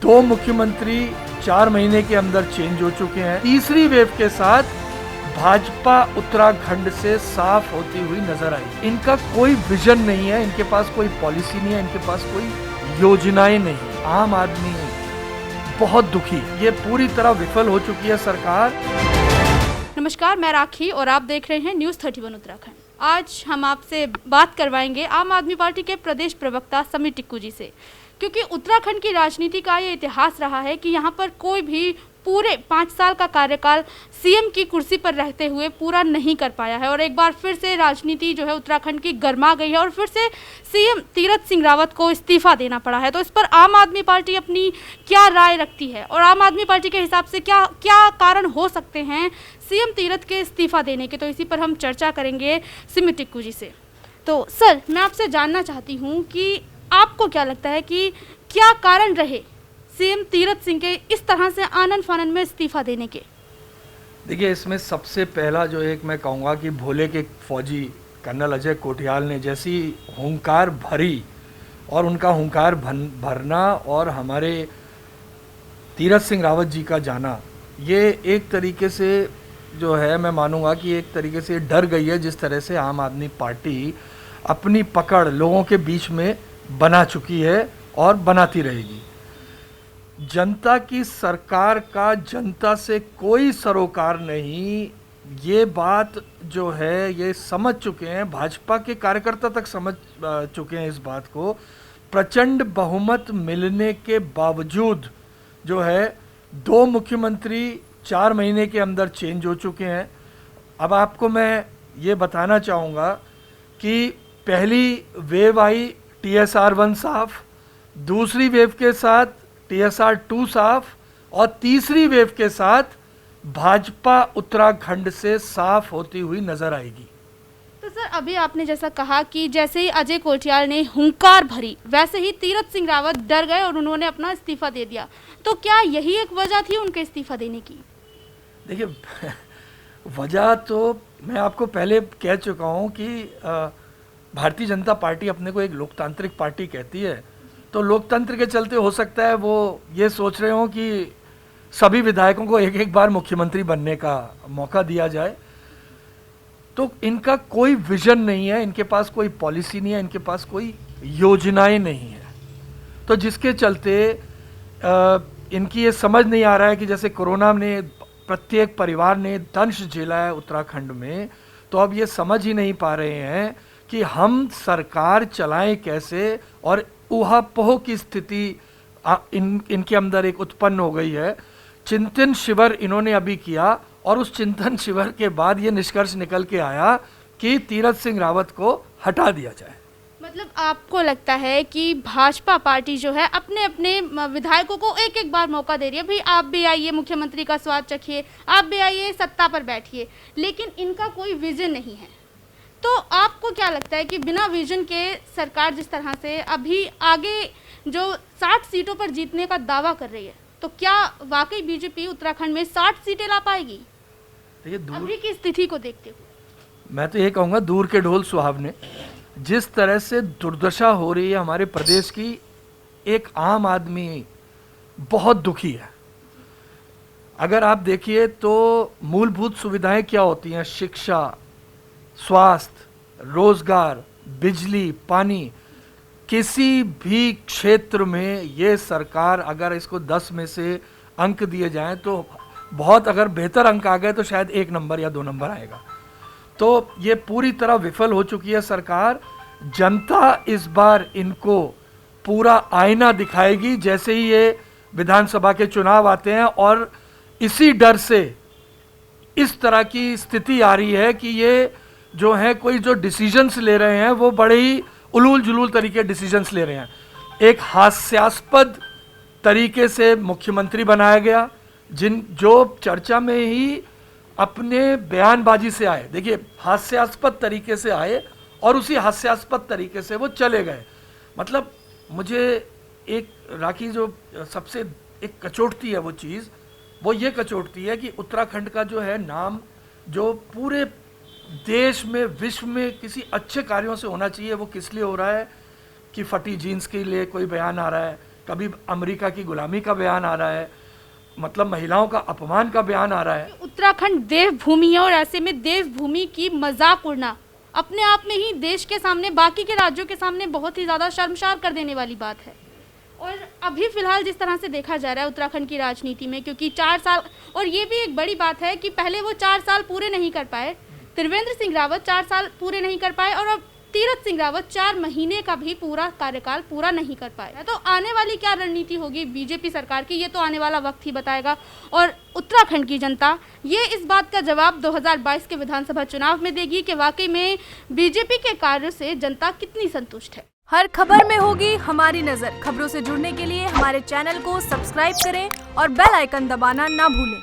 दो मुख्यमंत्री 4 महीने के अंदर चेंज हो चुके हैं। तीसरी वेव के साथ भाजपा उत्तराखंड से साफ होती हुई नजर आई। इनका कोई विजन नहीं है, इनके पास कोई पॉलिसी नहीं है, इनके पास कोई योजनाएं नहीं। आम आदमी बहुत दुखी, ये पूरी तरह विफल हो चुकी है सरकार। नमस्कार, मैं राखी और आप देख रहे हैं न्यूज़ 31 उत्तराखंड। आज हम आपसे बात करवाएंगे आम आदमी पार्टी के प्रदेश प्रवक्ता समीर टिक्कू जी से, क्योंकि उत्तराखंड की राजनीति का ये इतिहास रहा है कि यहाँ पर कोई भी पूरे 5 साल का कार्यकाल सीएम की कुर्सी पर रहते हुए पूरा नहीं कर पाया है। और एक बार फिर से राजनीति जो है उत्तराखंड की गर्मा गई है और फिर से सीएम तीरथ सिंह रावत को इस्तीफा देना पड़ा है। तो इस पर आम आदमी पार्टी अपनी क्या राय रखती है और आम आदमी पार्टी के हिसाब से क्या क्या कारण हो सकते हैं सीएम तीरथ के इस्तीफा देने के, तो इसी पर हम चर्चा करेंगे समीर टिक्कू जी से। तो सर, मैं आपसे जानना चाहती हूँ कि आपको क्या लगता है कि क्या कारण रहे सीएम तीरथ सिंह के इस तरह से आनन फानन में इस्तीफा देने के? देखिए, इसमें सबसे पहला जो एक मैं कहूँगा कि भोले के फौजी कर्नल अजय कोठियाल ने जैसी हुंकार भरी और उनका हुंकार भरना और हमारे तीरथ सिंह रावत जी का जाना, ये एक तरीके से जो है मैं मानूंगा कि एक तरीके से डर गई है जिस तरह से आम आदमी पार्टी अपनी पकड़ लोगों के बीच में बना चुकी है और बनाती रहेगी। जनता की सरकार का जनता से कोई सरोकार नहीं, ये बात जो है ये समझ चुके हैं, भाजपा के कार्यकर्ता तक समझ चुके हैं इस बात को। प्रचंड बहुमत मिलने के बावजूद जो है 2 मुख्यमंत्री 4 महीने के अंदर चेंज हो चुके हैं। अब आपको मैं ये बताना चाहूँगा कि पहली वेव आई TSR-1 साफ, दूसरी वेव के साथ TSR-2 साफ और तीसरी वेव के साथ भाजपा उत्तराखंड से साफ होती हुई नजर आएगी। तो सर, अभी आपने जैसा कहा कि जैसे ही अजय कोठियाल ने हुंकार भरी वैसे ही तीरथ सिंह रावत डर गए और उन्होंने अपना इस्तीफा दे दिया, तो क्या यही एक वजह थी उनके इस्तीफा देने की? देखिए, वजह तो मैं आपको पहले कह चुका हूँ कि भारतीय जनता पार्टी अपने को एक लोकतांत्रिक पार्टी कहती है, तो लोकतंत्र के चलते हो सकता है वो ये सोच रहे हो कि सभी विधायकों को एक एक बार मुख्यमंत्री बनने का मौका दिया जाए। तो इनका कोई विजन नहीं है, इनके पास कोई पॉलिसी नहीं है, इनके पास कोई योजनाएं नहीं है। तो जिसके चलते इनकी ये समझ नहीं आ रहा है कि जैसे कोरोना ने प्रत्येक परिवार ने दंश झेला है उत्तराखंड में, तो अब ये समझ ही नहीं पा रहे हैं कि हम सरकार चलाएं कैसे, और ऊहापोह की स्थिति इनके अंदर एक उत्पन्न हो गई है। चिंतन शिविर इन्होंने अभी किया और उस चिंतन शिविर के बाद ये निष्कर्ष निकल के आया कि तीरथ सिंह रावत को हटा दिया जाए। मतलब आपको लगता है कि भाजपा पार्टी जो है अपने अपने विधायकों को एक एक बार मौका दे रही है, भाई आप भी आइए मुख्यमंत्री का स्वाद चखिए, आप भी आइए सत्ता पर बैठिए, लेकिन इनका कोई विजन नहीं है। तो आपको क्या लगता है कि बिना विजन के सरकार जिस तरह से अभी आगे जो 60 सीटों पर जीतने का दावा कर रही है, तो क्या वाकई बीजेपी उत्तराखंड में 60 सीटें ला पाएगी अभी की स्थिति को देखते हुए? मैं तो ये कहूँगा दूर के ढोल सुहावने। जिस तरह से दुर्दशा हो रही है हमारे प्रदेश की, एक आम आदमी बहुत दुखी है। अगर आप देखिए तो मूलभूत सुविधाएं क्या होती हैं, शिक्षा, स्वास्थ्य, रोजगार, बिजली, पानी, किसी भी क्षेत्र में ये सरकार अगर इसको 10 में से अंक दिए जाएं तो बहुत, अगर बेहतर अंक आ गए तो शायद 1 नंबर या 2 नंबर आएगा। तो ये पूरी तरह विफल हो चुकी है सरकार। जनता इस बार इनको पूरा आईना दिखाएगी जैसे ही ये विधानसभा के चुनाव आते हैं, और इसी डर से इस तरह की स्थिति आ रही है कि ये जो है कोई जो डिसीजंस ले रहे हैं वो बड़े ही उलूल जुलूल तरीके डिसीजंस ले रहे हैं। एक हास्यास्पद तरीके से मुख्यमंत्री बनाया गया, जो चर्चा में ही अपने बयानबाजी से आए। देखिए, हास्यास्पद तरीके से आए और उसी हास्यास्पद तरीके से वो चले गए। मतलब मुझे एक राखी जो सबसे एक कचोटती है वो चीज़, वो ये कचोटती है कि उत्तराखंड का जो है नाम, जो पूरे देश में विश्व में किसी अच्छे कार्यों से होना चाहिए, वो किस लिए हो रहा है कि फटी जीन्स के लिए कोई बयान आ रहा है, कभी अमेरिका की गुलामी का बयान आ रहा है, मतलब महिलाओं का अपमान का बयान आ रहा है। उत्तराखंड देवभूमि है और ऐसे में देवभूमि की मजाक उड़ना अपने आप में ही देश के सामने, बाकी के राज्यों के सामने बहुत ही ज़्यादा शर्मसार कर देने वाली बात है। और अभी फिलहाल जिस तरह से देखा जा रहा है उत्तराखंड की राजनीति में, क्योंकि 4 साल, और ये भी एक बड़ी बात है कि पहले वो 4 साल पूरे नहीं कर पाए, त्रिवेंद्र सिंह रावत 4 साल पूरे नहीं कर पाए, और अब तीरथ सिंह रावत 4 महीने का भी पूरा कार्यकाल पूरा नहीं कर पाया। तो आने वाली क्या रणनीति होगी बीजेपी सरकार की, ये तो आने वाला वक्त ही बताएगा। और उत्तराखंड की जनता ये इस बात का जवाब 2022 के विधानसभा चुनाव में देगी कि वाकई में बीजेपी के कार्यों से जनता कितनी संतुष्ट है। हर खबर में होगी हमारी नजर। खबरों से जुड़ने के लिए हमारे चैनल को सब्सक्राइब करें और बेल आइकन दबाना ना भूलें।